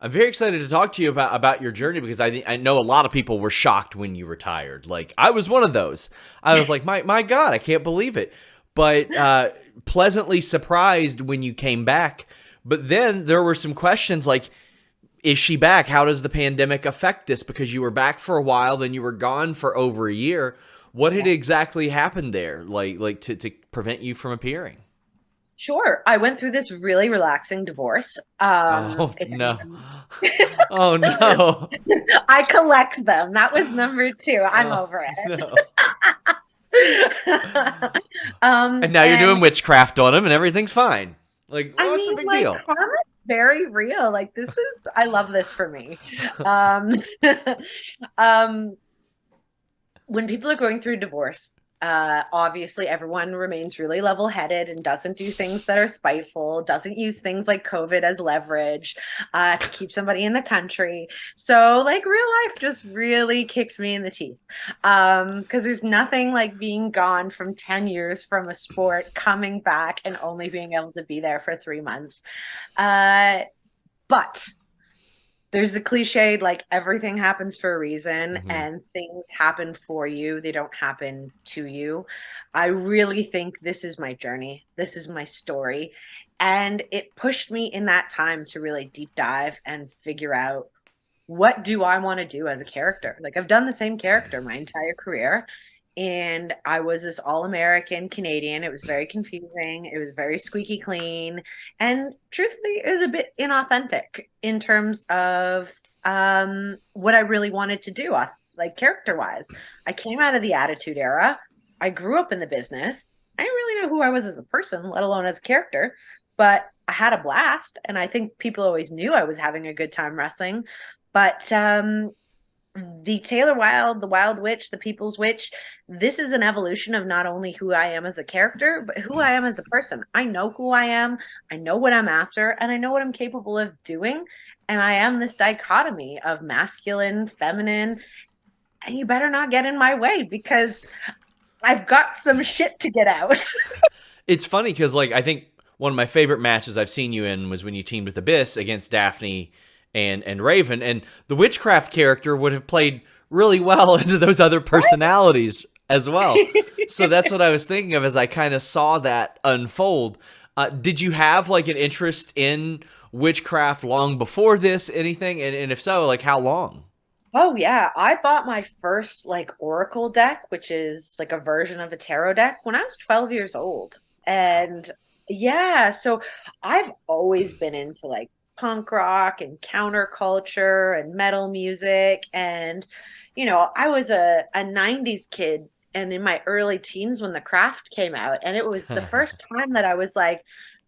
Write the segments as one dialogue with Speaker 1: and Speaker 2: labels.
Speaker 1: I'm very excited to talk to you about your journey because I know a lot of people were shocked when you retired. Like I was one of those. I was like, my God, I can't believe it. But pleasantly surprised when you came back. But then there were some questions like, is she back? How does the pandemic affect this? Because you were back for a while, then you were gone for over a year. What had
Speaker 2: Yeah.
Speaker 1: exactly happened there, like to prevent you from appearing?
Speaker 2: Sure. I went through this really relaxing divorce.
Speaker 1: Oh
Speaker 2: If
Speaker 1: no!
Speaker 2: anyone's
Speaker 1: Oh no!
Speaker 2: I collect them. That was number two. I'm
Speaker 1: Oh
Speaker 2: over
Speaker 1: no!
Speaker 2: it.
Speaker 1: And now you're
Speaker 2: And
Speaker 1: doing witchcraft on him, and everything's fine. Like,
Speaker 2: I
Speaker 1: what's the
Speaker 2: mean,
Speaker 1: big
Speaker 2: like,
Speaker 1: deal?
Speaker 2: karma's very real. Like, I love this for me. Um, um, when people are going through divorce, obviously everyone remains really level-headed and doesn't do things that are spiteful, doesn't use things like COVID as leverage to keep somebody in the country. So, like, real life just really kicked me in the teeth. Because there's nothing like being gone from 10 years from a sport, coming back and only being able to be there for 3 months. Uh, but there's the cliche like everything happens for a reason
Speaker 1: Hmm.
Speaker 2: and things happen for you, they don't happen to you. I really think this is my journey, this is my story, and it pushed me in that time to really deep dive and figure out what do I want to do as a character. Like, I've done the same character my entire career, and I was this all-American Canadian. It was very confusing. It was very squeaky clean. And truthfully, it was a bit inauthentic in terms of what I really wanted to do, like character-wise. I came out of the Attitude Era. I grew up in the business. I didn't really know who I was as a person, let alone as a character, but I had a blast. And I think people always knew I was having a good time wrestling. But the Taylor Wilde, the Wild Witch, the People's Witch, this is an evolution of not only who I am as a character, but who I am as a person. I know who I am, I know what I'm after, and I know what I'm capable of doing. And I am this dichotomy of masculine, feminine, and you better not get in my way because I've got some shit to get out.
Speaker 1: It's funny because, like, I think one of my favorite matches I've seen you in was when you teamed with Abyss against Daphne and Raven, and the witchcraft character would have played really well into those other personalities as well. So that's what I was thinking of as I kind of saw that unfold. Did you have like an interest in witchcraft long before this? Anything? And if so, like how long?
Speaker 2: Oh yeah, I bought my first like Oracle deck, which is like a version of a tarot deck when I was 12 years old. And yeah, so I've always been into like punk rock and counterculture and metal music, and I was a 90s kid and in my early teens when The Craft came out, and it was the first time that I was like,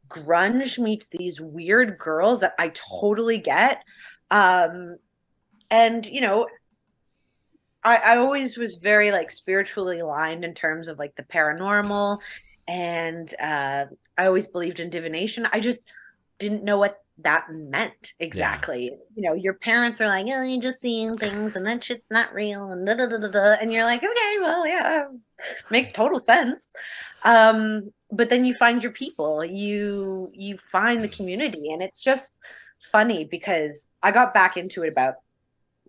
Speaker 2: grunge meets these weird girls that I totally get. Um and I always was very like spiritually aligned in terms of like the paranormal, and I always believed in divination. I just didn't know what that meant
Speaker 1: Yeah.
Speaker 2: exactly. Your parents are like, "Oh, you're just seeing things, and that shit's not real," and da da da da da, and you're like, "Okay, well, yeah, makes total sense." But then you find your people, you find the community, and it's just funny because I got back into it about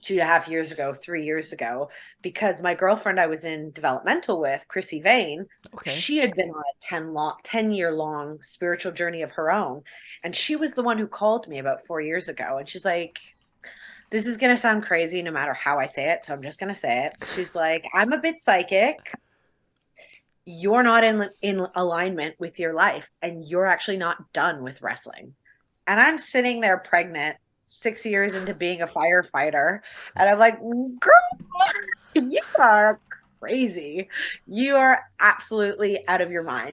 Speaker 2: 2.5 years ago, 3 years ago, because my girlfriend I was in developmental with, Chrissy Vane,
Speaker 1: Okay.
Speaker 2: she had been on a 10-year long spiritual journey of her own. And she was the one who called me about 4 years ago. And she's like, this is going to sound crazy no matter how I say it. So I'm just going to say it. She's like, I'm a bit psychic. You're not in alignment with your life, and you're actually not done with wrestling. And I'm sitting there pregnant, 6 years into being a firefighter, and I'm like, girl, you are crazy. You are absolutely out of your mind.